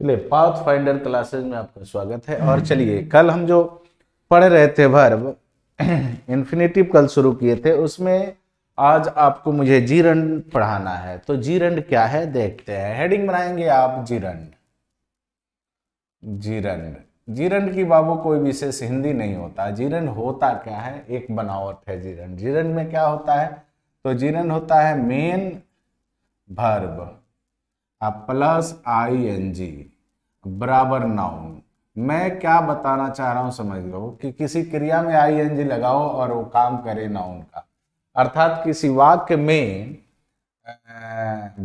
चलिए, path finder classes में आपका स्वागत है। और चलिए, कल हम जो पढ़ रहे थे वर्ब इन्फिनेटिव कल शुरू किए थे, उसमें आज आपको मुझे जीरंड पढ़ाना है। तो जीरंड क्या है देखते हैं। हेडिंग बनाएंगे आप जीरंड। जीरंड जीरंड की बाबू कोई विशेष हिंदी नहीं होता। जीरंड होता क्या है, एक बनावट है जीरंड। जीरंड में क्या होता है, तो जीरंड होता है मेन वर्ब प्लस आईएनजी बराबर नाउन। मैं क्या बताना चाह रहा हूं समझ लो कि किसी क्रिया में आईएनजी लगाओ और वो काम करे नाउन का। अर्थात किसी वाक्य में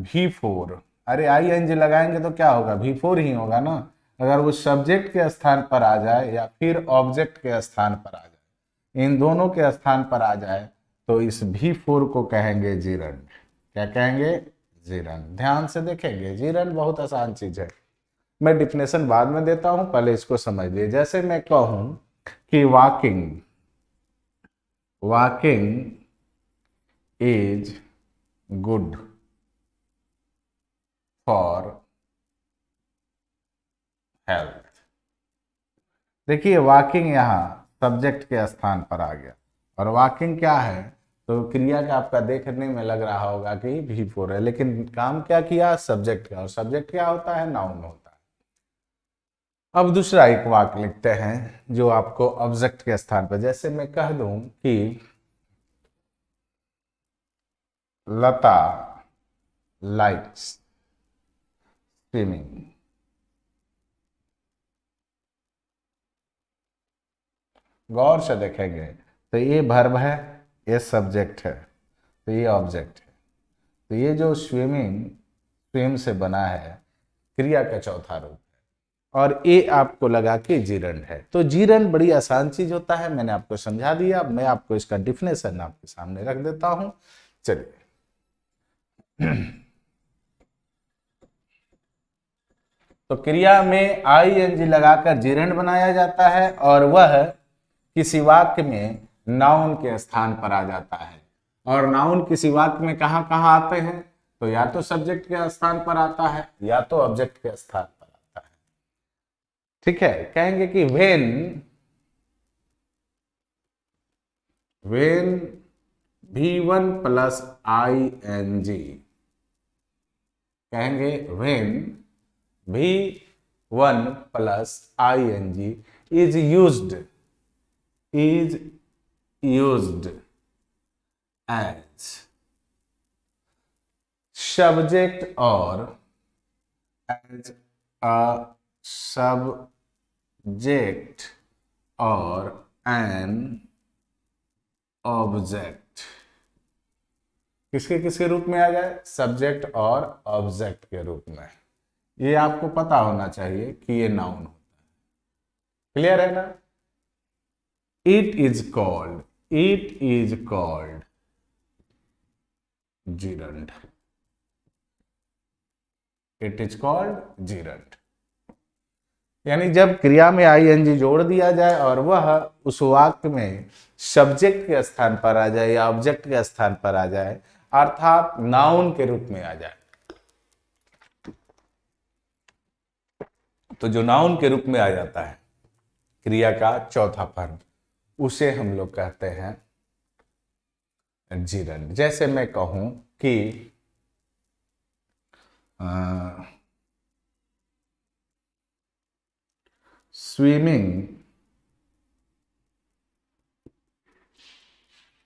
V4, अरे आईएनजी लगाएंगे तो क्या होगा, V4 ही होगा ना। अगर वो सब्जेक्ट के स्थान पर आ जाए या फिर ऑब्जेक्ट के स्थान पर आ जाए, इन दोनों के स्थान पर आ जाए, तो इस V4 को कहेंगे जीरंड। क्या कहेंगे, जीरंड। ध्यान से देखेंगे, जीरंड बहुत आसान चीज है। मैं डिफिनेशन बाद में देता हूं, पहले इसको समझ लिए। जैसे मैं कहूं कि walking walking is good for health. देखिए, वॉकिंग यहाँ सब्जेक्ट के स्थान पर आ गया। और वॉकिंग क्या है, तो क्रिया का आपका देखने में लग रहा होगा कि V4 है, लेकिन काम क्या किया, सब्जेक्ट का। और सब्जेक्ट क्या होता है, नाउन होता है। अब दूसरा एक वाक्य लिखते हैं जो आपको ऑब्जेक्ट के स्थान पर, जैसे मैं कह दूं कि लता लाइक्स स्विमिंग। गौर से देखेंगे तो ये वर्ब है, ये सब्जेक्ट है, तो ये ऑब्जेक्ट है। तो ये जो स्विमिंग, स्विम से बना है, क्रिया का चौथा रूप है। और ये आपको लगा कि जीरंड है। तो जीरंड बड़ी आसान चीज होता है, मैंने आपको समझा दिया। मैं आपको इसका डिफिनेशन आपके सामने रख देता हूं। चलिए, तो क्रिया में आईएनजी लगाकर जीरंड बनाया जाता है, और वह किसी वाक्य में नाउन के स्थान पर आ जाता है। और नाउन किसी वाक्य में कहां कहां आते हैं, तो या तो सब्जेक्ट के स्थान पर आता है या तो ऑब्जेक्ट के स्थान पर आता है। ठीक है, कहेंगे कि वेन V1 प्लस आईएनजी, कहेंगे when V1 plus ING is used as subject और एज अ सब्जेक्ट और एन ऑब्जेक्ट। किसके किसके रूप में आ जाए, सब्जेक्ट और ऑब्जेक्ट के रूप में। ये आपको पता होना चाहिए कि ये नाउन होता है। क्लियर है ना। It is called gerund. It is called gerund. यानी जब क्रिया में आईएनजी जोड़ दिया जाए और वह उस वाक्य में सब्जेक्ट के स्थान पर आ जाए या ऑब्जेक्ट के स्थान पर आ जाए, अर्थात नाउन के रूप में आ जाए, तो जो नाउन के रूप में आ जाता है, क्रिया का चौथा फॉर्म, उसे हम लोग कहते हैं जीरंड। जैसे मैं कहूं कि swimming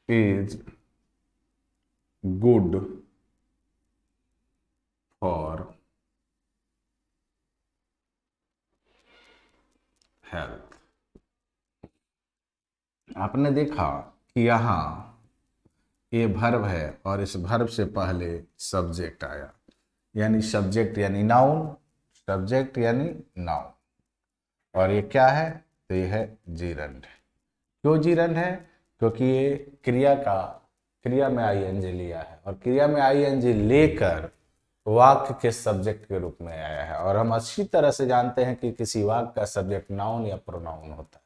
is good for health. आपने देखा कि यहां ये वर्ब है और इस वर्ब से पहले सब्जेक्ट आया, यानी सब्जेक्ट यानी नाउन, सब्जेक्ट यानी नाउन। और ये क्या है, तो ये है जीरंड। क्यों जीरंड है, क्योंकि ये क्रिया में आईएनजी लिया है, और क्रिया में आईएनजी लेकर वाक्य के सब्जेक्ट के रूप में आया है। और हम अच्छी तरह से जानते हैं कि किसी वाक्य का सब्जेक्ट नाउन या प्रोनाउन होता है।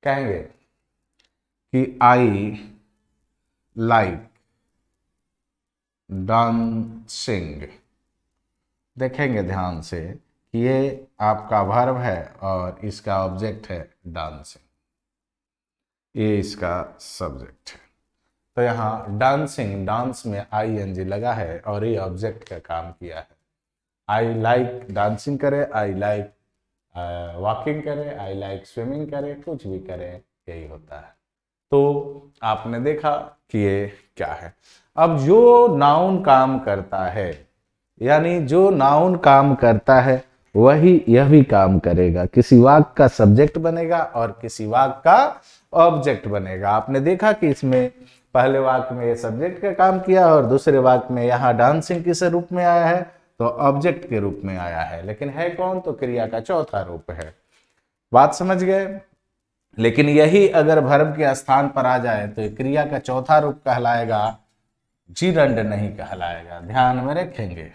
कहेंगे कि आई लाइक डांसिंग। देखेंगे ध्यान से ये आपका वर्ब है और इसका ऑब्जेक्ट है डांसिंग, ये इसका सब्जेक्ट है। तो यहाँ डांसिंग, डांस में आईएनजी लगा है और ये ऑब्जेक्ट का काम किया है। आई लाइक डांसिंग करे, आई लाइक वॉकिंग करे, आई लाइक स्विमिंग करे, कुछ भी करे, यही होता है। तो आपने देखा कि ये क्या है। अब जो नाउन काम करता है, यानी जो नाउन काम करता है वही यह भी काम करेगा, किसी वाक्य का सब्जेक्ट बनेगा और किसी वाक्य का ऑब्जेक्ट बनेगा। आपने देखा कि इसमें पहले वाक्य में ये सब्जेक्ट का काम किया और दूसरे वाक्य में यहाँ डांसिंग किस रूप में आया है, तो ऑब्जेक्ट के रूप में आया है, लेकिन है कौन, तो क्रिया का चौथा रूप है। बात समझ गए। लेकिन यही अगर वर्ब के स्थान पर आ जाए तो क्रिया का चौथा रूप कहलाएगा, जीरंड नहीं कहलाएगा, ध्यान में रखेंगे।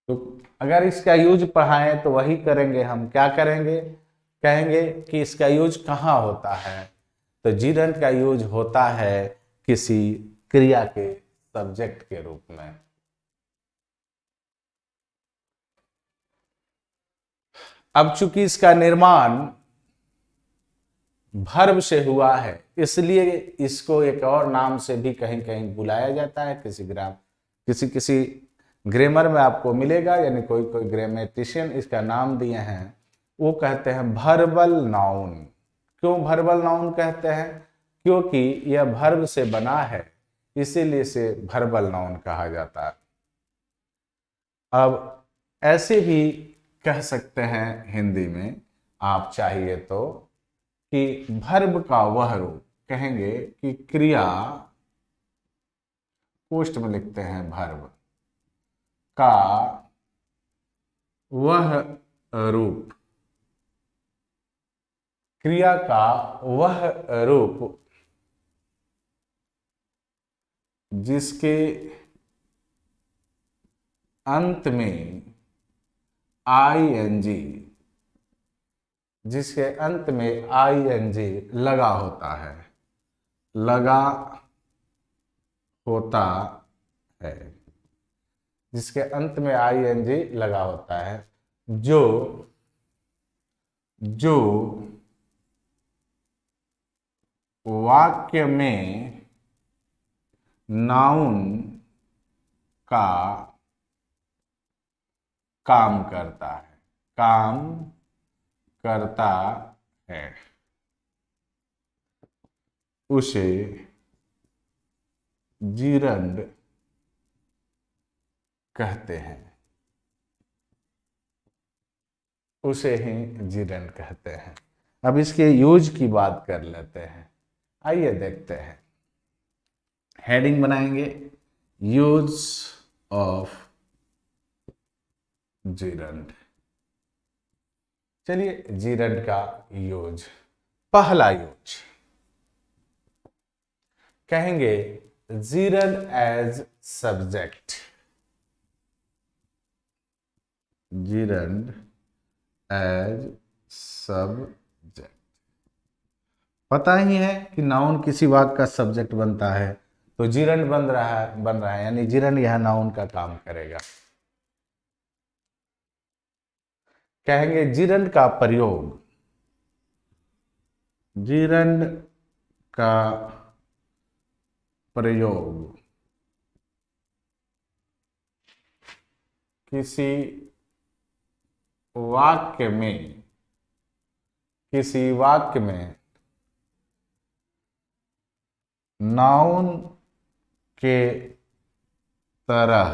तो अगर इसका यूज पढ़ाएं तो वही करेंगे हम, क्या करेंगे, कहेंगे कि इसका यूज कहाँ होता है, तो जीरंड का यूज होता है किसी क्रिया के सब्जेक्ट के रूप में। अब चूंकि इसका निर्माण वर्ब से हुआ है, इसलिए इसको एक और नाम से भी कहीं कहीं बुलाया जाता है। किसी ग्रामर में आपको मिलेगा, यानी कोई कोई ग्रामेटिशियन इसका नाम दिए हैं, वो कहते हैं वर्बल नाउन। क्यों वर्बल नाउन कहते हैं, क्योंकि यह वर्ब से बना है, इसीलिए इसे वर्बल नाउन कहा जाता है। अब ऐसे भी कह सकते हैं हिंदी में आप चाहिए तो, कि वर्ब का वह रूप, कहेंगे कि क्रिया, पोस्ट में लिखते हैं वर्ब का वह रूप, क्रिया का वह रूप जिसके अंत में आईएनजी, जिसके अंत में आईएनजी लगा होता है, लगा होता है, जिसके अंत में आईएनजी लगा होता है, जो जो वाक्य में नाउन का काम करता है, काम करता है, उसे जीरंड कहते हैं, उसे ही जीरंड कहते हैं। अब इसके यूज की बात कर लेते हैं, आइए देखते हैं। हेडिंग बनाएंगे, यूज ऑफ जीरंड। चलिए जीरंड का यूज, पहला यूज कहेंगे gerund as subject, gerund as subject. पता ही है कि नाउन किसी वाक्य का सब्जेक्ट बनता है, तो जीरंड बन रहा है, यानी जीरंड यह नाउन का काम करेगा। कहेंगे जीरंड का प्रयोग, जीरंड का प्रयोग किसी वाक्य में, किसी वाक्य में नाउन के तरह,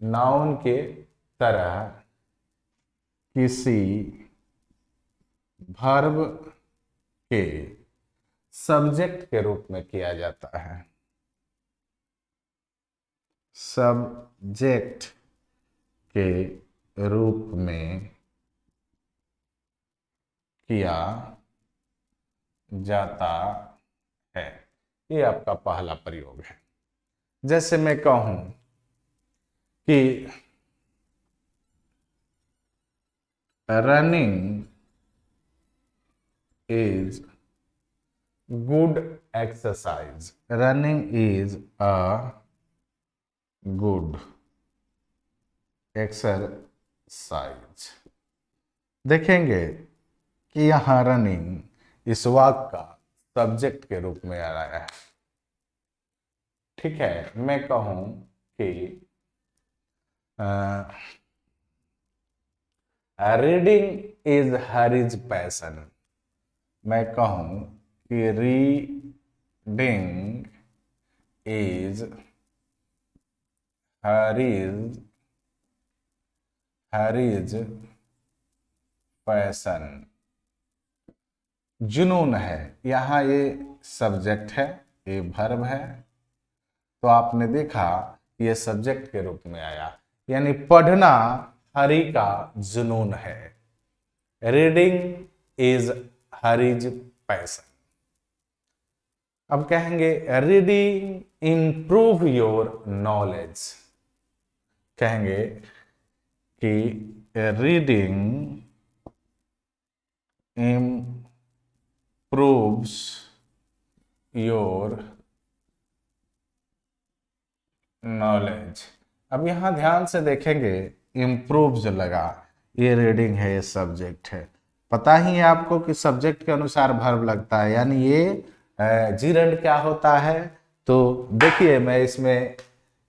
नाउन के तरह किसी वर्ब के सब्जेक्ट के रूप में किया जाता है, सब्जेक्ट के रूप में किया जाता है। ये आपका पहला प्रयोग है। जैसे मैं कहूं कि running is good exercise. Running is a good exercise. देखेंगे कि यहां रनिंग इस वाक्य का सब्जेक्ट के रूप में आ रहा है। ठीक है, मैं कहूं कि रीडिंग इज हरीज पैशन। मैं कहूं कि रीडिंग इज हरीज पैशन। जुनून है, यहां ये सब्जेक्ट है, ये वर्ब है, तो आपने देखा ये सब्जेक्ट के रूप में आया, यानी पढ़ना हरी का जुनून है। Reading is Hari's passion. अब कहेंगे रीडिंग इंप्रूव योर नॉलेज। कहेंगे कि रीडिंग improves your knowledge। अब यहां ध्यान से देखेंगे, इम्प्रूव जो लगा, ये रीडिंग है, ये सब्जेक्ट है। पता ही है आपको कि सब्जेक्ट के अनुसार वर्ब लगता है, यानी ये जीरंड क्या होता है। तो देखिए, मैं इसमें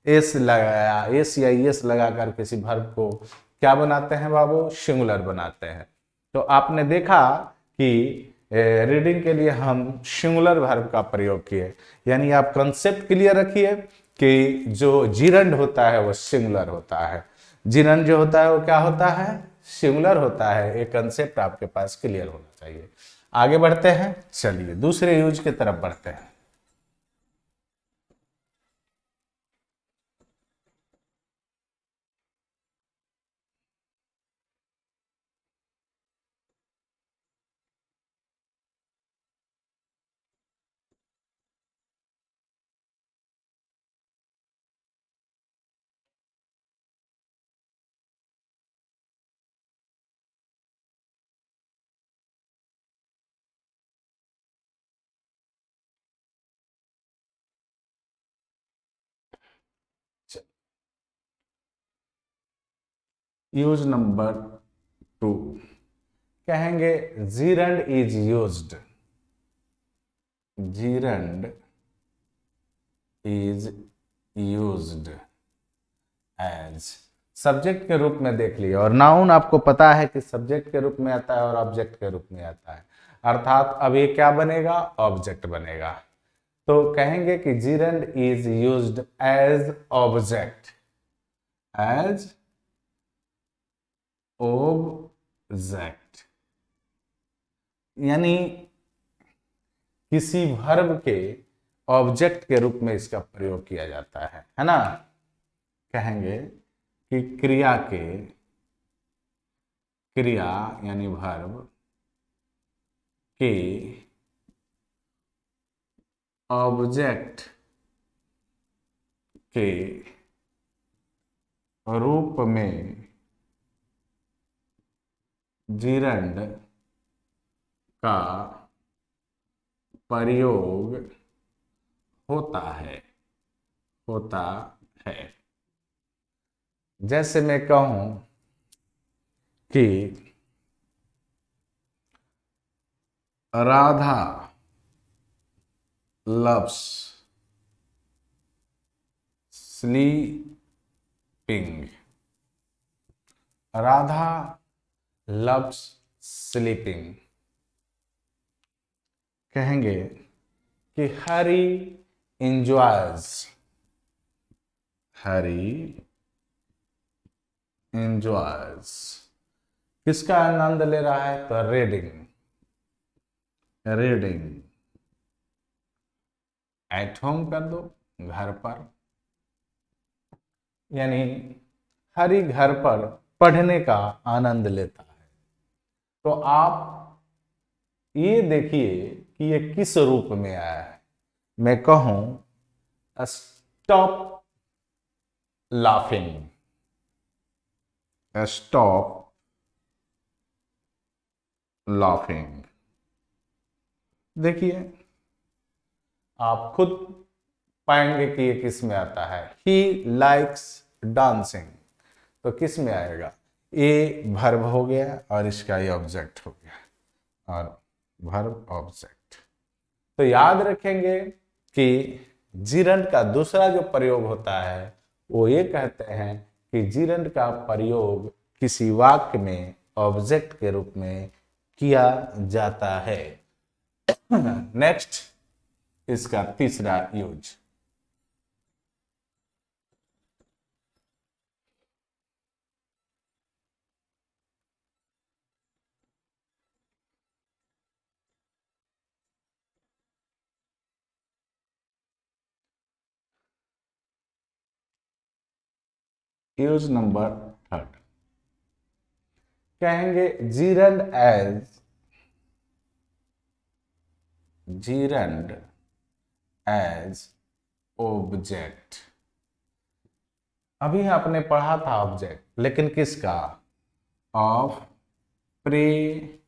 एस लगाया, एस या एस लगाकर किसी वर्ब को क्या बनाते हैं बाबू, सिंगुलर बनाते हैं। तो आपने देखा कि रीडिंग के लिए हम सिंगुलर वर्ब का प्रयोग किए, यानी आप कंसेप्ट क्लियर रखिए कि जो जीरंड होता है वो सिंगुलर होता है। जीरंड जो होता है वो क्या होता है, सिंगुलर होता है। एक कंसेप्ट आपके पास क्लियर होना चाहिए। आगे बढ़ते हैं, चलिए दूसरे यूज की तरफ बढ़ते हैं। यूज नंबर 2, कहेंगे gerund is used. Gerund is used as subject के रूप में देख लिया, और नाउन आपको पता है कि सब्जेक्ट के रूप में आता है और ऑब्जेक्ट के रूप में आता है, अर्थात अब ये क्या बनेगा, ऑब्जेक्ट बनेगा। तो कहेंगे कि gerund is used as object, as object, यानी किसी वर्ब के ऑब्जेक्ट के रूप में इसका प्रयोग किया जाता है ना। कहेंगे कि क्रिया यानी वर्ब के ऑब्जेक्ट के रूप में जीरंड का प्रयोग होता है। जैसे मैं कहूं कि Radha loves sleeping। Radha loves sleeping। कहेंगे कि हरी enjoys किसका आनंद ले रहा है, तो रीडिंग एट होम कर दो, घर पर, यानी हरी घर पर पढ़ने का आनंद लेता है। तो आप ये देखिए कि ये किस रूप में आया है। मैं कहूं स्टॉप लाफिंग, स्टॉप लाफिंग, देखिए आप खुद पाएंगे कि ये किस में आता है। ही लाइक्स डांसिंग, तो किस में आएगा? ए वर्ब हो गया और इसका ये ऑब्जेक्ट हो गया, और वर्ब ऑब्जेक्ट। तो याद रखेंगे कि जिरंड का दूसरा जो प्रयोग होता है वो ये कहते हैं कि जिरंड का प्रयोग किसी वाक्य में ऑब्जेक्ट के रूप में किया जाता है। नेक्स्ट, इसका तीसरा यूज। यूज नंबर थर्ड, कहेंगे जीरंड एज ऑब्जेक्ट। अभी आपने पढ़ा था ऑब्जेक्ट, लेकिन किसका? ऑफ प्रेपोजिशन,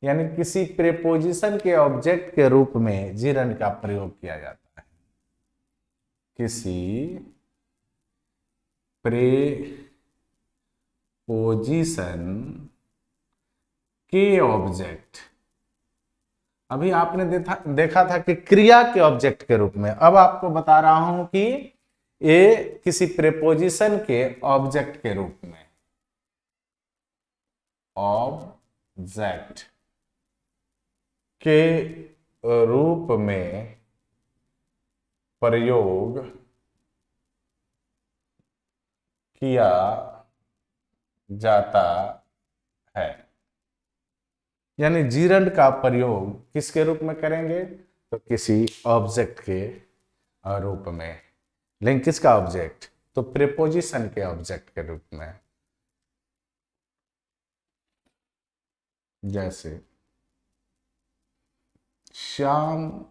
यानी किसी प्रेपोजिशन के ऑब्जेक्ट के रूप में जिरंड का प्रयोग किया जाता है। किसी प्रेपोजिशन के ऑब्जेक्ट, अभी आपने देखा था कि क्रिया के ऑब्जेक्ट के रूप में, अब आपको बता रहा हूं कि ये किसी प्रेपोजिशन के ऑब्जेक्ट के रूप में, ऑब्जेक्ट के रूप में प्रयोग किया जाता है। यानी जिरंड का प्रयोग किसके रूप में करेंगे? तो किसी ऑब्जेक्ट के रूप में। लेकिन किसका ऑब्जेक्ट? तो प्रेपोजिशन के ऑब्जेक्ट के रूप में। जैसे Shyam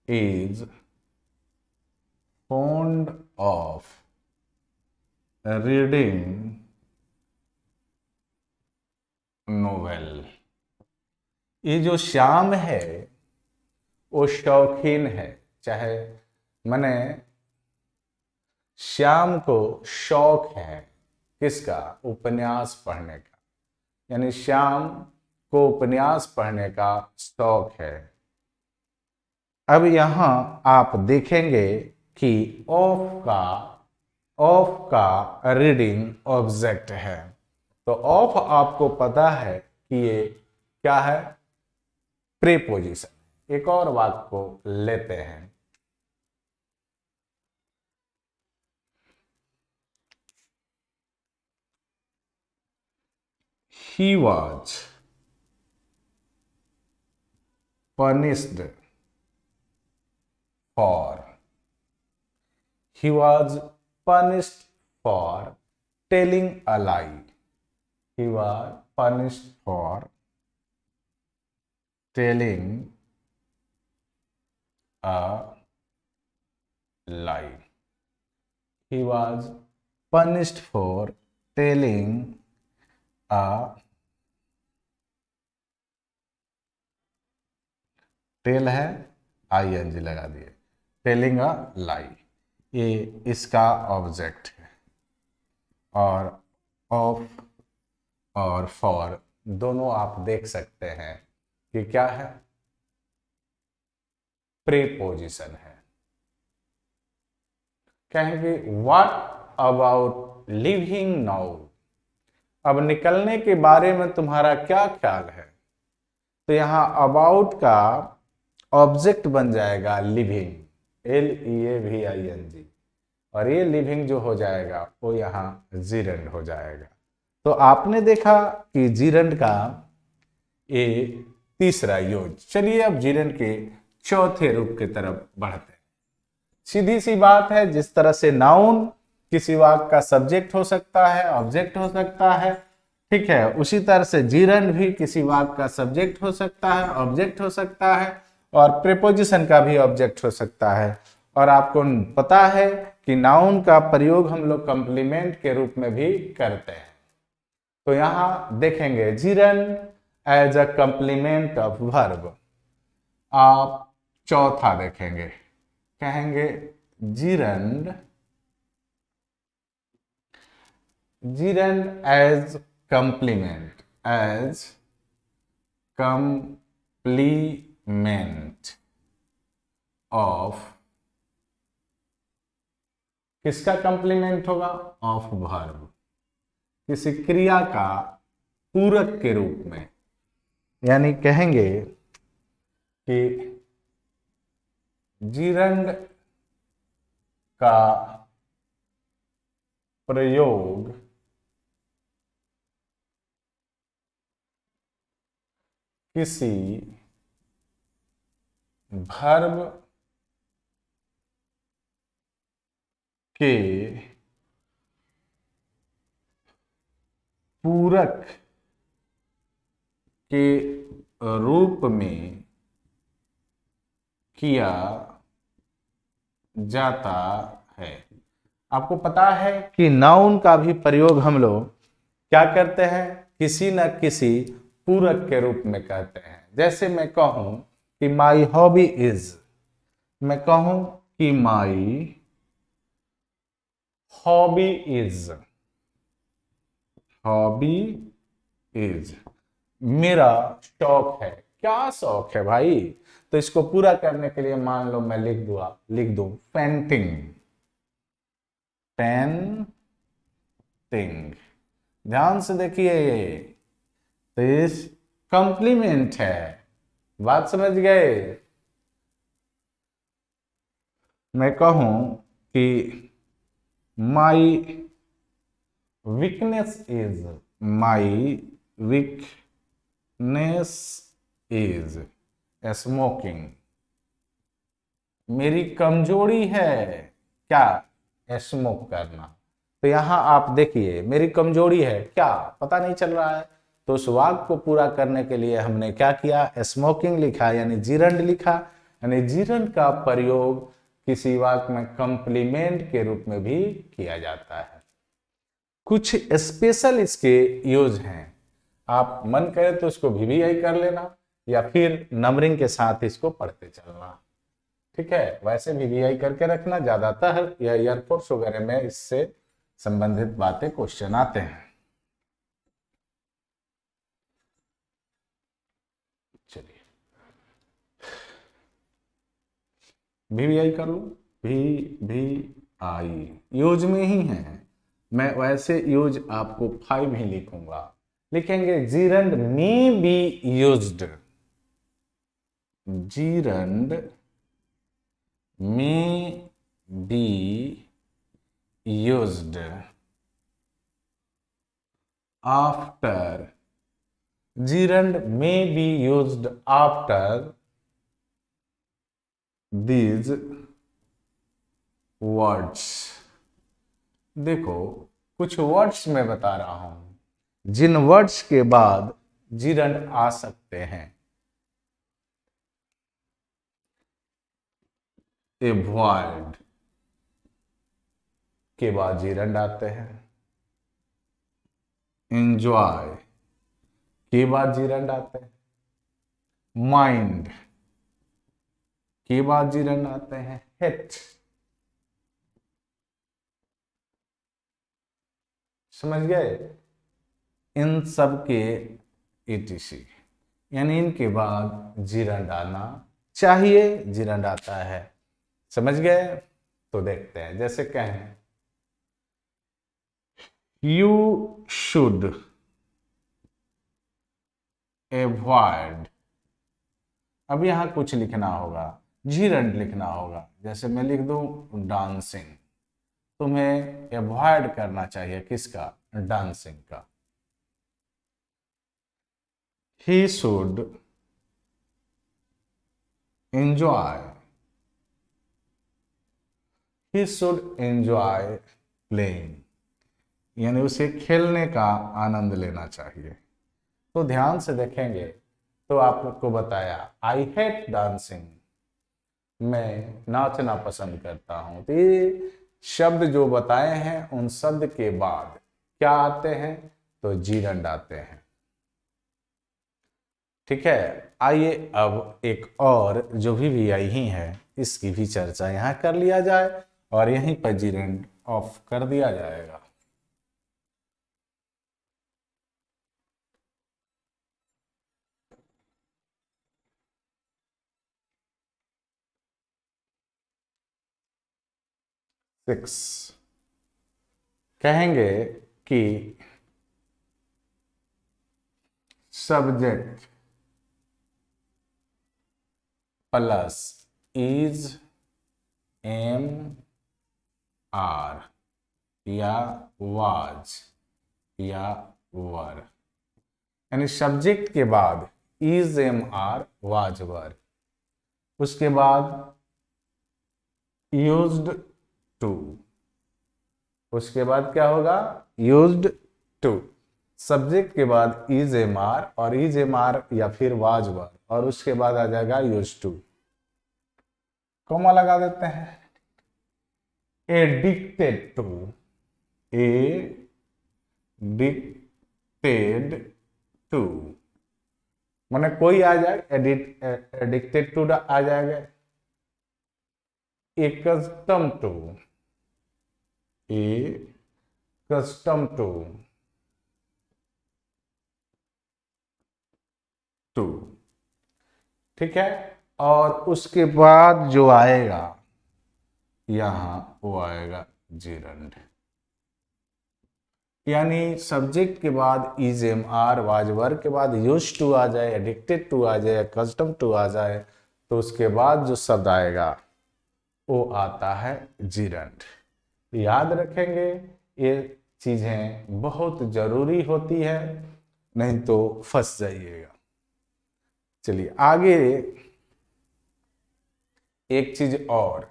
is fond of reading novel। ये जो श्याम है वो शौकीन है, चाहे माने श्याम को शौक है किसका? उपन्यास पढ़ने का, यानी श्याम को उपन्यास पढ़ने का शौक है। अब यहां आप देखेंगे कि ऑफ का रीडिंग ऑब्जेक्ट है। तो ऑफ आपको पता है कि ये क्या है? प्रीपोजिशन। एक और वाक्य को लेते हैं। He was punished for telling a lie। He was punished for telling a lie। He was punished for telling a tell है ING लगा दिए, टेलिंग अ लाई, ये इसका ऑब्जेक्ट है। और ऑफ और फॉर दोनों आप देख सकते हैं कि क्या है? प्रीपोजिशन है। कहेंगे व्हाट अबाउट लिविंग नाउ। अब निकलने के बारे में तुम्हारा क्या ख्याल है? तो यहां अबाउट का ऑब्जेक्ट बन जाएगा लिविंग, LEAVING, और ये लिविंग जो हो जाएगा वो यहां जिरंड हो जाएगा। तो आपने देखा कि जिरंड का ये तीसरा यूज। चलिए अब जिरंड के चौथे रूप की तरफ बढ़ते हैं। सीधी सी बात है, जिस तरह से नाउन किसी वाक्य का सब्जेक्ट हो सकता है, ऑब्जेक्ट हो सकता है, ठीक है, उसी तरह से जिरंड भी किसी वाक्य का सब्जेक्ट हो सकता है, ऑब्जेक्ट हो सकता है, और प्रीपोजिशन का भी ऑब्जेक्ट हो सकता है। और आपको पता है कि नाउन का प्रयोग हम लोग कंप्लीमेंट के रूप में भी करते हैं। तो यहां देखेंगे gerund as a complement of verb. आप चौथा देखेंगे, कहेंगे gerund as complement, as complement of, किसका कंप्लीमेंट होगा? ऑफ वर्ब, किसी क्रिया का पूरक के रूप में। यानी कहेंगे कि जिरंड का प्रयोग किसी वर्ब के पूरक के रूप में किया जाता है। आपको पता है कि नाउन का भी प्रयोग हम लोग क्या करते हैं? किसी न किसी पूरक के रूप में कहते हैं। जैसे मैं कहूं कि माई हॉबी इज, मैं कहूं कि my hobby is, hobby is मेरा शौक है। क्या शौक है भाई? तो इसको पूरा करने के लिए मान लो मैं लिख दूं पेंटिंग, पेंटिंग। ध्यान से देखिए, तो इस कंप्लीमेंट है। बात समझ गए? मैं कहूं कि my weakness is, my weakness is smoking, मेरी कमजोरी है क्या? स्मोक करना। तो यहां आप देखिए मेरी कमजोरी है क्या, पता नहीं चल रहा है। तो उस वाक्य को पूरा करने के लिए हमने क्या किया? स्मोकिंग लिखा, यानी जिरंड लिखा। यानी जिरंड का प्रयोग किसी वाक्य में कंप्लीमेंट के रूप में भी किया जाता है। कुछ स्पेशल इसके यूज हैं, आप मन करे तो इसको VVI कर लेना या फिर नंबरिंग के साथ इसको पढ़ते चलना। ठीक है, वैसे VVI करके रखना, ज्यादातर या एयरफोर्स वगैरह में इससे संबंधित बातें क्वेश्चन आते हैं। चलिए VVI कर लो, VVI यूज में ही है। मैं वैसे यूज आपको 5 ही लिखूंगा। लिखेंगे gerund may be used, gerund may be used after, gerund may be used after these words। देखो कुछ वर्ड्स में बता रहा हूं जिन वर्ड्स के बाद gerund आ सकते हैं। एवॉइड के बाद gerund आते हैं, एंजॉय के बाद gerund आते हैं, माइंड के बाद gerund आते हैं, हेट। समझ गए? इन सब के etc, यानी इनके बाद gerund आना चाहिए, gerund आता है। समझ गए? तो देखते हैं, जैसे कहें यू शुड एवॉइड, अब यहां कुछ लिखना होगा, gerund लिखना होगा। जैसे मैं लिख दूं डांसिंग, तुम्हें एवॉइड करना चाहिए किसका? डांसिंग का। He should enjoy, he should enjoy playing, यानी उसे खेलने का आनंद लेना चाहिए। तो ध्यान से देखेंगे तो आपको बताया आई हेट डांसिंग, मैं नाचना पसंद करता हूं। तो ये शब्द जो बताए हैं उन शब्द के बाद क्या आते हैं, तो जीरंड आते हैं। ठीक है, आइए अब एक और जो भी आई ही है इसकी भी चर्चा यहां कर लिया जाए और यहीं पर जीरंड ऑफ कर दिया जाएगा। सिक्स कहेंगे कि subject plus is, am, are या वाज या वर, यानी सब्जेक्ट के बाद is, am, are, was, were, उसके बाद यूज्ड टू, उसके बाद क्या होगा, यूज्ड टू, सब्जेक्ट के बाद इज, एम, आर और इज, एम, आर या फिर वाज, वर, और उसके बाद आ जाएगा यूज टू, कॉमा लगा देते हैं। एडिक्टेड टू, एडिक्टेड टू, माने कोई आ जाए, एडिक्टेड टू आ जाएगा। Accustom to, accustom to, to, ठीक है, और उसके बाद जो आएगा यहां वो आएगा जीरंड, यानी सब्जेक्ट के बाद इज, एम, आर, वाज, वर के बाद यूज्ड टू आ जाए, एडिक्टेड टू आ जाए, कस्टम टू आ जाए, तो उसके बाद जो शब्द आएगा वो आता है जीरंड। याद रखेंगे, ये चीजें बहुत जरूरी होती है, नहीं तो फंस जाइएगा। चलिए आगे एक चीज और,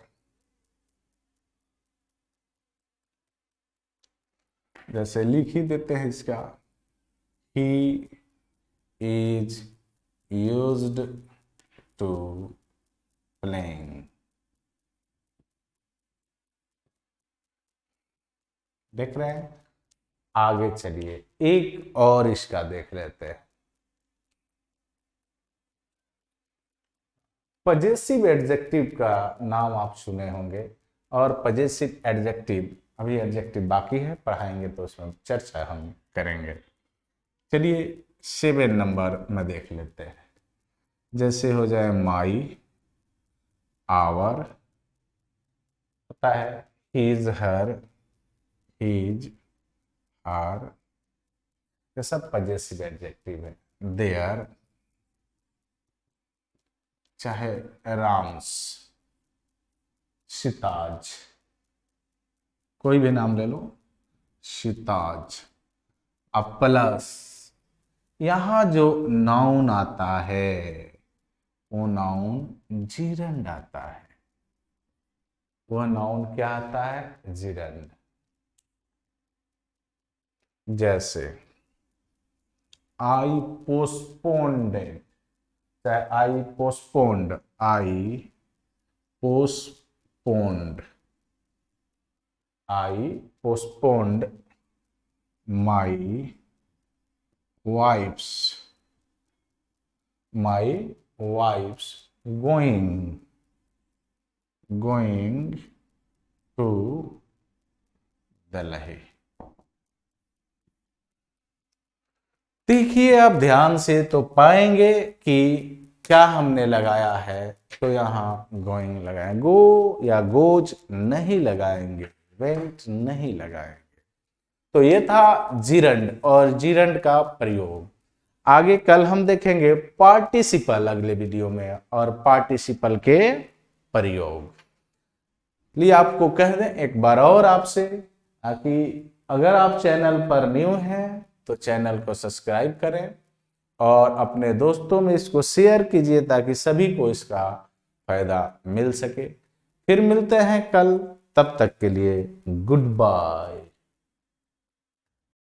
जैसे लिख ही देते हैं इसका, ही इज यूज्ड टू प्लेइंग, देख रहे हैं। आगे चलिए एक और इसका देख लेते हैं, पजेसिव एडजेक्टिव का नाम आप सुने होंगे, और पजेसिव एडजेक्टिव, अभी एडजेक्टिव बाकी है, पढ़ाएंगे तो उसमें चर्चा हम करेंगे। चलिए 7 नंबर में देख लेते हैं, जैसे हो जाए माई, आवर, पता है, हिज, हर, हिज, आर, ये सब पजेसिव एडजेक्टिव है। देयर, चाहे राम्स, सिताज, कोई भी नाम ले लो, सिताज। अब प्लस यहां जो नाउन आता है वो नाउन जीरंड आता है, वह नाउन क्या आता है, जीरंड। जैसे आई पोस्टपोन्डेड, चाहे I postponed, I postponed, I postponed my wife's going to Delhi. देखिए आप ध्यान से तो पाएंगे कि क्या हमने लगाया है, तो यहां गोइंग लगाएंगे, गो या गोज नहीं लगाएंगे, वेंट नहीं लगाएंगे। तो ये था जीरंड और जीरंड का प्रयोग। आगे कल हम देखेंगे पार्टिसिपल अगले वीडियो में, और पार्टिसिपल के प्रयोग। लिए आपको कह दें एक बार और आपसे कि अगर आप चैनल पर न्यू हैं तो चैनल को सब्सक्राइब करें और अपने दोस्तों में इसको शेयर कीजिए ताकि सभी को इसका फायदा मिल सके। फिर मिलते हैं कल, तब तक के लिए गुड बाय।